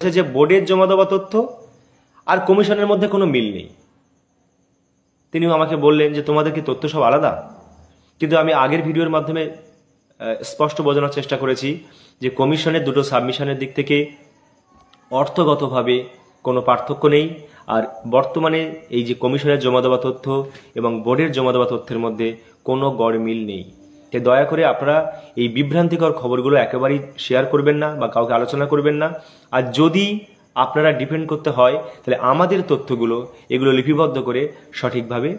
হচ্ছে যে বোর্ডের জমা দেওয়া তথ্য আর কমিশনের মধ্যে কোনো মিল নেই। তিনিও আমাকে বললেন যে তোমাদের কি তথ্য সব আলাদা? কিন্তু আমি আগের ভিডিওর মাধ্যমে স্পষ্ট বোঝানোর চেষ্টা করেছি যে কমিশনের দুটো সাবমিশনের দিক থেকে অর্থগতভাবে কোনো পার্থক্য নেই। আর বর্তমানে এই যে কমিশনের জমা দেওয়া তথ্য এবং বোর্ডের জমা দেওয়া তথ্যের মধ্যে কোনো গড়মিল নেই। তাই দয়া করে আপনারা এই বিভ্রান্তিকর খবরগুলো একেবারেই শেয়ার করবেন না বা কাউকে আলোচনা করবেন না। আর যদি আপনারা ডিপেন্ড করতে হয় তাহলে আমাদের তথ্যগুলো এগুলো লিপিবদ্ধ করে সঠিকভাবে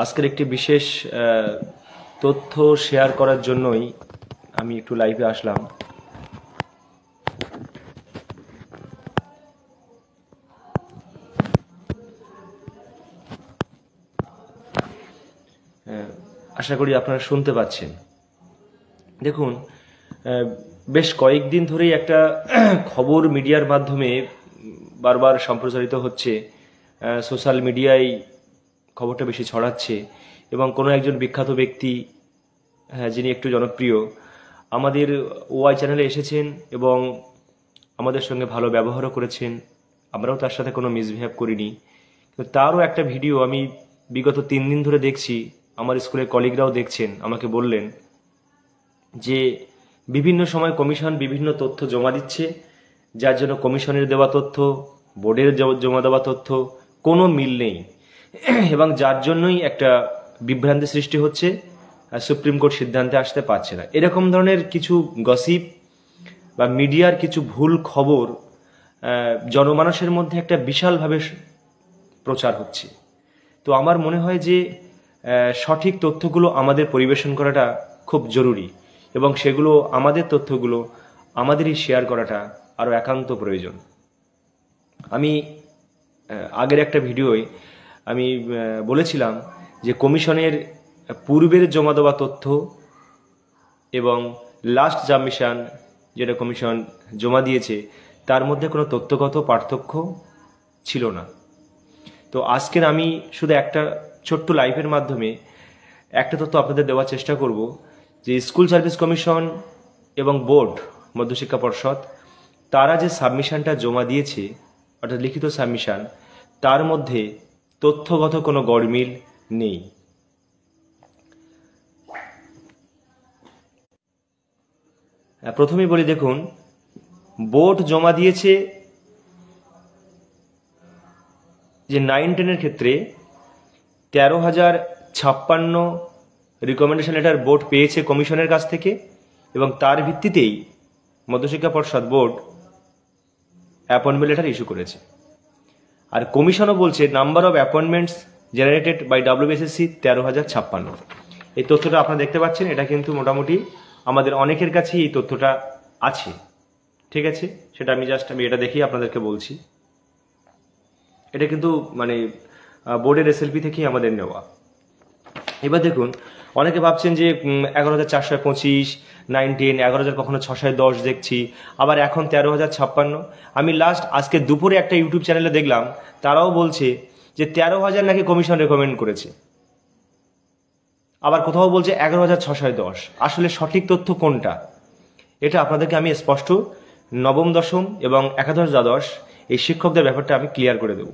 আজকের একটি বিশেষ তথ্য শেয়ার করার জন্যই আমি একটু লাইভে আসলাম। আশা করি আপনারা শুনতে পাচ্ছেন। দেখুন, বেশ কয়েকদিন ধরেই একটা খবর মিডিয়ার মাধ্যমে বারবার সম্প্রচারিত হচ্ছে, সোশ্যাল মিডিয়ায় খবরটা বেশি ছড়াচ্ছে এবং কোনো একজন বিখ্যাত ব্যক্তি, যিনি একটু জনপ্রিয়, আমাদের ওয়াই চ্যানেলে এসেছেন এবং আমাদের সঙ্গে ভালো ব্যবহারও করেছেন। আমরাও তার সাথে কোনো মিসবিহেভ করিনি। তো তারও একটা ভিডিও আমি বিগত 3 দিন ধরে দেখছি, আমার স্কুলের কলিগরাও দেখছেন। আমাকে বললেন যে বিভিন্ন সময় কমিশন বিভিন্ন তথ্য জমা দিচ্ছে, যার জন্য কমিশনের দেওয়া তথ্য বোর্ডের জমা দেওয়া তথ্য কোনো মিল নেই এবং যার জন্যই একটা বিভ্রান্তি সৃষ্টি হচ্ছে, সুপ্রিম কোর্ট সিদ্ধান্তে আসতে পারছে না। এরকম ধরনের কিছু গসিপ বা মিডিয়ার কিছু ভুল খবর জনমানসের মধ্যে একটা বিশালভাবে প্রচার হচ্ছে। তো আমার মনে হয় যে সঠিক তথ্যগুলো আমাদের পরিবেশন করাটা খুব জরুরি এবং সেগুলো আমাদের তথ্যগুলো আমাদেরই শেয়ার করাটা আরও একান্ত প্রয়োজন। আমি আগের একটা ভিডিওয় আমি বলেছিলাম যে কমিশনের পূর্বের জমা দেওয়া তথ্য এবং লাস্ট সাবমিশন যেটা কমিশন জমা দিয়েছে তার মধ্যে কোনো তথ্যগত পার্থক্য ছিল না। তো আজকের আমি শুধু একটা ছোট্ট লাইভের মাধ্যমে একটা তথ্য আপনাদের দেওয়ার চেষ্টা করব যে স্কুল সার্ভিস কমিশন এবং বোর্ড মধ্যশিক্ষা পর্ষদ তারা যে সাবমিশনটা জমা দিয়েছে, অর্থাৎ লিখিত সাবমিশন, তার মধ্যে তথ্যগত কোনো গড়মিল নেই। প্রথমেই বলি, দেখুন, বোর্ড জমা দিয়েছে যে 9-10 ক্ষেত্রে 13,056 রিকমেন্ডেশন লেটার বোর্ড পেয়েছে কমিশনের কাছ থেকে এবং তার ভিত্তিতেই মধ্যশিক্ষা পর্ষদ বোর্ড অ্যাপয়েন্টমেন্ট লেটার ইস্যু করেছে। আর কমিশনও বলছে number of appointments generated by WBSSC 13,056। এই তথ্যটা আপনারা দেখতে পাচ্ছেন। এটা কিন্তু মোটামুটি আমাদের অনেকের কাছেই এই তথ্যটা আছে, ঠিক আছে? সেটা আমি এটা দেখেই আপনাদেরকে বলছি। এটা কিন্তু মানে বোর্ডের SLP থেকেই আমাদের নেওয়া। এবার দেখুন, অনেকে ভাবছেন যে 11,425, 9-10, 11,000, কখনো 610 দেখছি, আবার এখন 13,056। আমি আজকে দুপুরে একটা ইউটিউব চ্যানেলে দেখলাম, তারাও বলছে যে 13,000 নাকি কমিশন রেকমেন্ড করেছে, আবার কোথাও বলছে 11,610। আসলে সঠিক তথ্য কোনটা, এটা আপনাদেরকে আমি স্পষ্ট নবম দশম এবং একাদশ দ্বাদশ এই শিক্ষকদের ব্যাপারটা আমি ক্লিয়ার করে দেব।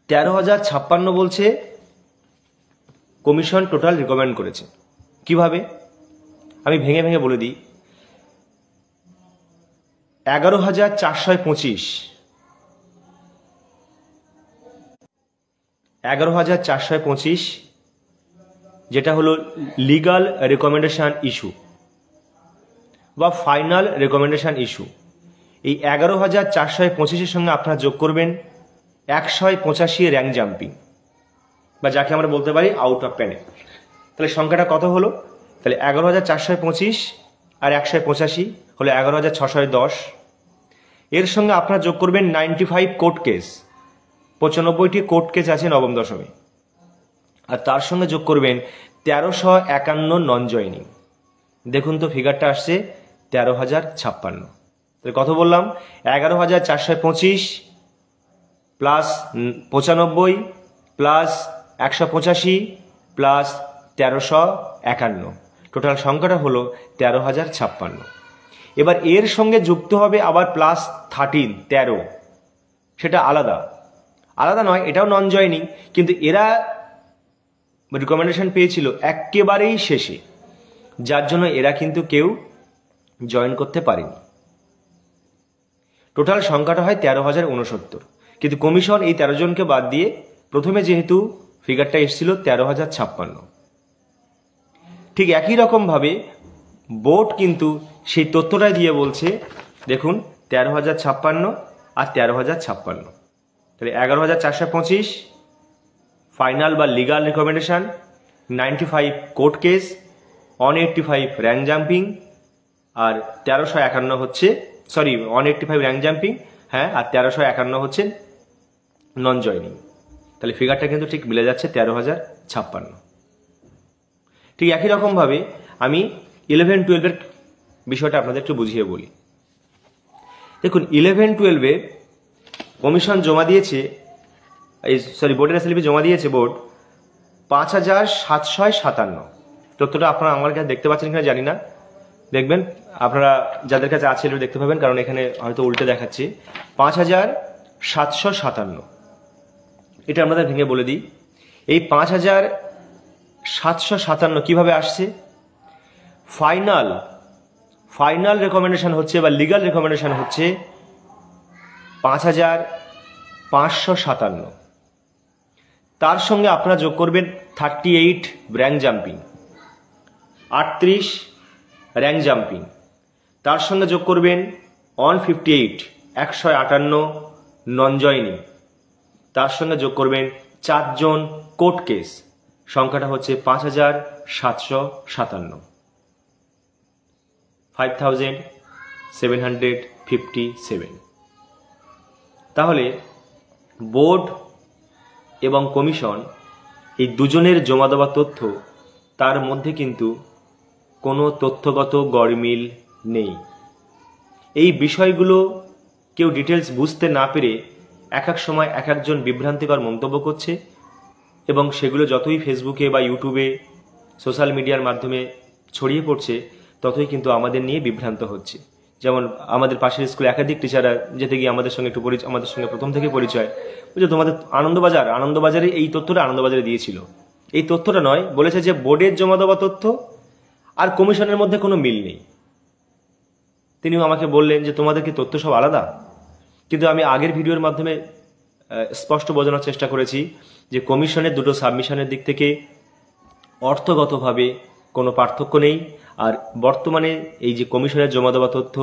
13,056 বলছে কমিশন টোটাল রিকমেন্ড করেছে। কিভাবে আমি ভেঙে ভেঙে বলে দিই। 11,425 11,425 যেটা হলো লিগাল রেকমেন্ডেশন ইস্যু বা ফাইনাল রেকমেন্ডেশন ইস্যু। এই 11,425-এর সঙ্গে আপনারা যোগ করবেন 185 র্যাঙ্ক জাম্পিং, বা যাকে আমরা বলতে পারি আউট অফ প্যানেল। তাহলে সংখ্যাটা কত হলো? তাহলে 11,425 আর 185 হলো 11,610। এর সঙ্গে আপনারা যোগ করবেন 95 কোর্ট কেস, 95টি কোর্ট কেস আছে নবম দশমে, আর তার সঙ্গে যোগ করবেন 1351 নন জয়নিং। দেখুন তো ফিগারটা আসছে 13,056। তাহলে কত বললাম? 11,425 প্লাস 95 প্লাস 185 প্লাস 1351, টোটাল সংখ্যাটা হলো 13,056। এবার এর সঙ্গে যুক্ত হবে আবার +13 সেটা আলাদা নয়, এটাও নন জয়নিং, কিন্তু এরা রিকমেন্ডেশন পেয়েছিল একেবারেই শেষে, যার জন্য এরা কিন্তু কেউ জয়েন করতে পারেনি। টোটাল সংখ্যাটা হয় 13,069, কিন্তু কমিশন এই 13 জনকে বাদ দিয়ে প্রথমে যেহেতু ফিগারটা এসেছিল 13,056, ঠিক একই রকমভাবে বোর্ড কিন্তু সেই তথ্যটাই দিয়ে বলছে, দেখুন 13,056 আর 13,056, তাহলে 11,425 ফাইনাল বা legal recommendation, 95 court case, 185 rank jumping, আর 1351 হচ্ছে 185 র্যাঙ্ক জাম্পিং, হ্যাঁ, আর 1351 হচ্ছে নন জয়নিং। তাহলে ফিগারটা কিন্তু ঠিক মিলে যাচ্ছে 13,056। ঠিক একই রকমভাবে আমি 11-12 বিষয়টা আপনাদের একটু বুঝিয়ে বলি। দেখুন 11-12 কমিশন জমা দিয়েছে, বোর্ডের এসএলপি জমা দিয়েছে বোর্ড 5,757। তথ্যটা আপনারা আমার কাছে দেখতে পাচ্ছেন কিনা জানি না, দেখবেন আপনারা যাদের কাছে আছে দেখতে পাবেন, কারণ এখানে হয়তো উল্টে দেখাচ্ছে 5,757। এটা আমাদের ভেঙে বলে দিই, এই 5,757 কিভাবে আসছে? ফাইনাল রেকমেন্ডেশন হচ্ছে বা লিগাল রেকমেন্ডেশন হচ্ছে 5,557, তার সঙ্গে আপনারা যোগ করবেন 38 র্যাঙ্ক জাম্পিং, 38 র্যাঙ্ক জাম্পিং, তার সঙ্গে যোগ করবেন 158 158 নন জয়নিং, তার সঙ্গে যোগ করবেন 4 জন কোর্ট কেস, সংখ্যাটা হচ্ছে 5,757, 5,757। তাহলে বোর্ড এবং কমিশন এই দুজনের জমা দেওয়া তথ্য, তার মধ্যে কিন্তু কোনো তথ্যগত গড়মিল নেই। এই বিষয়গুলো কেউ ডিটেলস বুঝতে না পেরে এক এক সময় এক একজন বিভ্রান্তিকর মন্তব্য করছে, এবং সেগুলো যতই ফেসবুকে বা ইউটিউবে সোশ্যাল মিডিয়ার মাধ্যমে ছড়িয়ে পড়ছে, ততই কিন্তু আমাদের নিয়ে বিভ্রান্ত হচ্ছে। যেমন আমাদের পাশের স্কুলে একাধিক টিচাররা যেতে গিয়ে আমাদের সঙ্গে আমাদের সঙ্গে প্রথম থেকে পরিচয়, বুঝলো তোমাদের আনন্দবাজারে এই তথ্যটা আনন্দবাজারে দিয়েছিল, এই তথ্যটা নয়, বলেছে যে বোর্ডের জমা দেওয়া তথ্য আর কমিশনের মধ্যে কোনো মিল নেই। তিনিও আমাকে বললেন যে তোমাদের কি তথ্য সব আলাদা? কিন্তু আমি আগের ভিডিওর মাধ্যমে স্পষ্ট বোঝানোর চেষ্টা করেছি যে কমিশনের দুটো সাবমিশনের দিক থেকে অর্থগতভাবে কোনো পার্থক্য নেই, আর বর্তমানে এই যে কমিশনের জমা দেওয়া তথ্য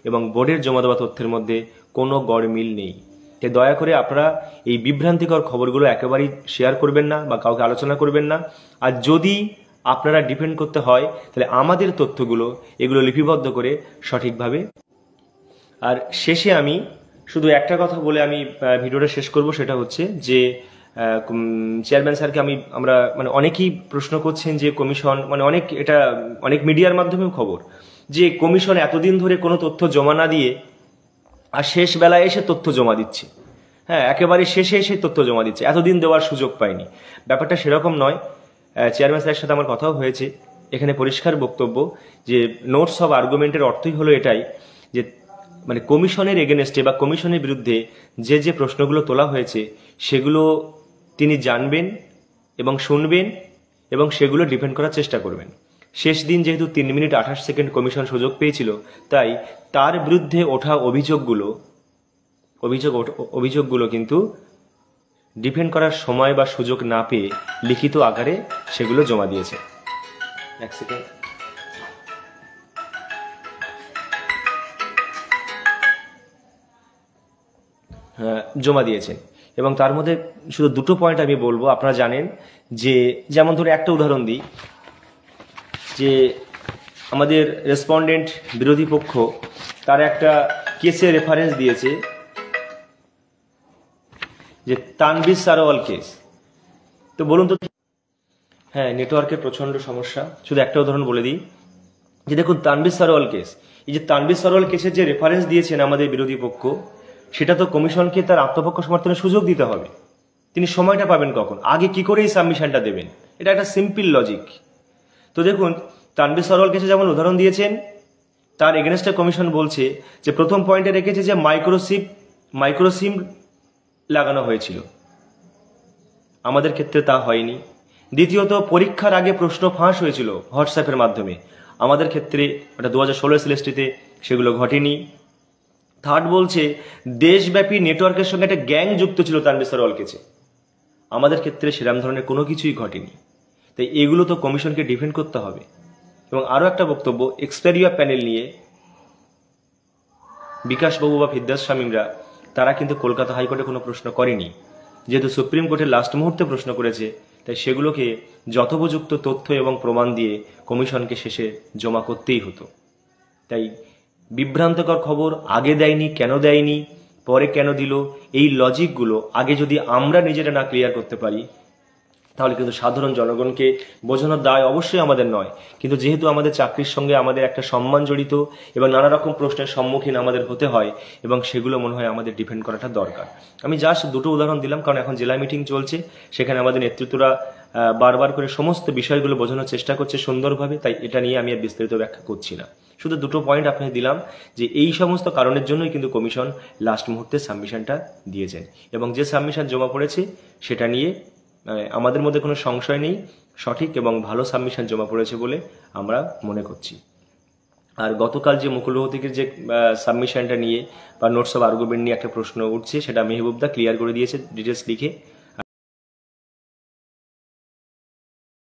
এবং বোর্ডের জমা দেওয়া তথ্যের মধ্যে কোনো গড়মিল নেই। তাই দয়া করে আপনারা এই বিভ্রান্তিকর খবরগুলো একেবারেই শেয়ার করবেন না বা কাউকে আলোচনা করবেন না। আর যদি আপনারা ডিপেন্ড করতে হয়, তাহলে আমাদের তথ্যগুলো এগুলো লিপিবদ্ধ করে সঠিকভাবে। আর শেষে আমি শুধু একটা কথা বলে আমি ভিডিওটা শেষ করব, সেটা হচ্ছে যে চেয়ারম্যান স্যারকে আমরা অনেকেই প্রশ্ন করছেন যে কমিশন অনেক মিডিয়ার মাধ্যমেও খবর যে কমিশন এতদিন ধরে কোনো তথ্য জমা না দিয়ে আর শেষ বেলায় এসে তথ্য জমা দিচ্ছে, হ্যাঁ, একেবারে শেষে এসে তথ্য জমা দিচ্ছে, এতদিন দেওয়ার সুযোগ পায়নি। ব্যাপারটা সেরকম নয়। চেয়ারম্যান স্যারের সাথে আমার কথাও হয়েছে, এখানে পরিষ্কার বক্তব্য যে নোটস অফ আর্গুমেন্টের অর্থই হলো এটাই যে কমিশনের এগেনস্টে বা কমিশনের বিরুদ্ধে যে প্রশ্নগুলো তোলা হয়েছে সেগুলো তিনি জানবেন এবং শুনবেন এবং সেগুলো ডিফেন্ড করার চেষ্টা করবেন। শেষ দিন যেহেতু 3 মিনিট 28 সেকেন্ড কমিশন সুযোগ পেয়েছিল, তাই তার বিরুদ্ধে ওঠা অভিযোগগুলো কিন্তু ডিফেন্ড করার সময় বা সুযোগ না পেয়ে লিখিত আকারে সেগুলো জমা দিয়েছে। এক সেকেন্ড। জমা দিয়েছেন, এবং তার মধ্যে শুধু দুটো পয়েন্ট আমি বলবো। আপনারা জানেন যে যেমন ধরে একটা উদাহরণ দিই, যে আমাদের রেসপন্ডেন্ট বিরোধী পক্ষ তার একটা কেসে রেফারেন্স দিয়েছে যে তানভীর সারোয়াল কেস। তো বলুন তো, হ্যাঁ, নেটওয়ার্কের প্রচন্ড সমস্যা। শুধু একটা উদাহরণ বলে দিই যে দেখুন তানভীর সারোয়াল কেস, এই যে তানভীর সারোয়াল কেসের যে রেফারেন্স দিয়েছেন আমাদের বিরোধী পক্ষ, সেটা তো কমিশনকে তার আত্মপক্ষ সমর্থনের সুযোগ দিতে হবে। তিনি সময়টা পাবেন কখন? আগে কি করে এই সাবমিশনটা দেবেন? এটা একটা সিম্পল লজিক। তো দেখুন তানভীর সারোয়াল কেসে যেমন উদাহরণ দিয়েছেন তার এগেনস্টে কমিশন বলছে যে প্রথম পয়েন্টে রেখেছে যে মাইক্রোসিম লাগানো হয়েছিল, আমাদের ক্ষেত্রে তা হয়নি। দ্বিতীয়ত, পরীক্ষার আগে প্রশ্ন ফাঁস হয়েছিল হোয়াটসঅ্যাপের মাধ্যমে, আমাদের ক্ষেত্রে ওটা 2016 সিলেস্ট্রিতে সেগুলো ঘটেনি। থার্ড বলছে দেশব্যাপী নেটওয়ার্কের সঙ্গে একটা গ্যাং যুক্ত ছিল তানভীর সরওয়াল কেসে, আমাদের ক্ষেত্রে সেরকম ধরনের কোনো কিছুই ঘটেনি। তাই এগুলো তো কমিশনকে ডিফেন্ড করতে হবে। এবং আরও একটা বক্তব্য, এক্সপেরিয়া প্যানেল নিয়ে বিকাশবাবু বা ফিরদাস শামীমরা তারা কিন্তু কলকাতা হাইকোর্টে কোনো প্রশ্ন করেনি, যেহেতু সুপ্রিম কোর্টের লাস্ট মুহূর্তে প্রশ্ন করেছে, তাই সেগুলোকে যথোপযুক্ত তথ্য এবং প্রমাণ দিয়ে কমিশনকে শেষে জমা করতেই হতো। তাই বিভ্রান্তকর খবর আগে দেয়নি, কেন দেয়নি, পরে কেন দিল, এই লজিকগুলো আগে যদি আমরা নিজেরা না ক্লিয়ার করতে পারি, তাহলে কিন্তু সাধারণ জনগণকে বোঝানোর দায় অবশ্যই আমাদের নয়। কিন্তু যেহেতু আমাদের চাকরির সঙ্গে আমাদের একটা সম্মান জড়িত এবং নানা রকম প্রশ্নের সম্মুখীন আমাদের হতে হয়, এবং সেগুলো মনে হয় আমাদের ডিফেন্ড করাটা দরকার। আমি জাস্ট দুটো উদাহরণ দিলাম, কারণ এখন জেলা মিটিং চলছে, সেখানে আমাদের নেতৃত্বরা বারবার করে সমস্ত বিষয়গুলো বোঝানোর চেষ্টা করছে সুন্দরভাবে, তাই এটা নিয়ে আমি আর বিস্তারিত ব্যাখ্যা করছি না। শুধু দুটো পয়েন্ট আপনাকে দিলাম যে এই সমস্ত কারণের জন্যই কিন্তু কমিশন লাস্ট মুহূর্তে সাবমিশনটা দিয়েছেন, এবং যে সাবমিশন জমা পড়েছে সেটা নিয়ে আমাদের মধ্যে কোনো সংশয় নেই, সঠিক এবং ভালো সাবমিশন জমা পড়েছে বলে আমরা মনে করছি। আর গতকাল যে মুকুল রোহতগির যে সাবমিশনটা নিয়ে বা নোটস অফ আর্গুমেন্ট নিয়ে একটা প্রশ্ন উঠছে, সেটা মেহবুবদা ক্লিয়ার করে দিয়েছে ডিটেলস লিখে।